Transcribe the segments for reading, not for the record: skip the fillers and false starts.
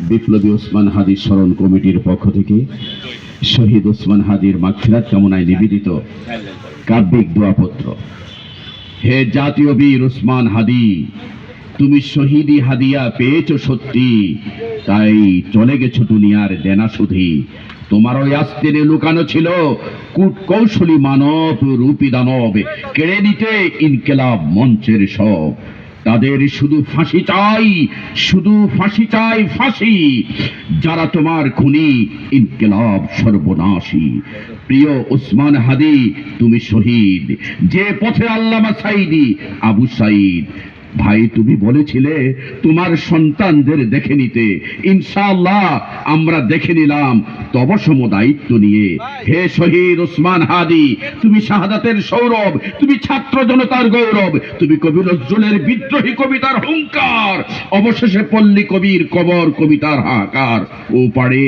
বিপ্লবী ওসমান হাদি স্মরণ কমিটির পক্ষ থেকে শহীদ ওসমান হাদির মাগফিরাত কামনায় নিবেদিত কাব্যিক দোয়াপত্র। হে জাতীয় বীর ওসমান হাদি, তুমি শহীদি হাদিয়া পেয়েছ সত্যি, তাই চলে গেছো দুনিয়ার দেনা সুধি। তোমার ওই আস্তিনে লুকানো ছিল কূটকৌশলী মানব রূপী দানব, কেড়ে নিতে ইনকিলাব মঞ্চের সব। তাদের শুধু ফাঁসি চাই, শুধু ফাঁসি চাই, ফাঁসি। যারা তোমার খুনি, ইনকিলাব সর্বনাশী। প্রিয় ওসমান হাদি, তুমি শহীদ যে পথে আল্লামা সাঈদী, আবু সাঈদ। ভাই, তুমি বলেছিলে তোমার সন্তানদের দেখে নিতে, ইনশাআল্লাহ আমরা দেখে নিলাম তব সম দায়িত্ব নিয়ে। হে শহীদ ওসমান হাদি, তুমি শাহাদাতের সৌরভ, তুমি ছাত্র জনতার গৌরব, তুমি কবি নজরুলের বিদ্রোহী কবিতার হুঙ্কার, অবশেষে পল্লী কবির কবর কবিতার হাহাকার। ও পারে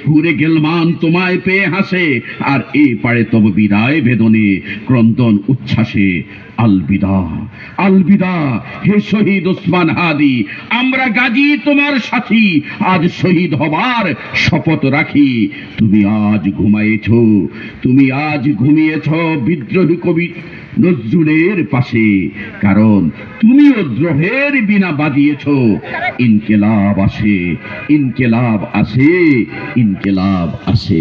ঘুরে গেলমান তোমায় পেয়ে হাসে, আর এ পারে তব বিদায় বেদনে ক্রন্দন উচ্ছ্বাসে। আলবিদা, আলবিদা হে শহীদ ওসমান হাদি, আমরা গাজী তোমার সাথী, আজ শহীদ হবার শপথ রাখি। তুমি আজ ঘুমায়েছ, তুমি আজ ঘুমিয়েছ বিদ্রোহী কবি নজরুলের পাশে, কারণ তুমিও দ্রোহের বিনা বাজিয়েছ। ইনকিলাব আসে, ইনকিলাব আসে, ইনকিলাব আসে।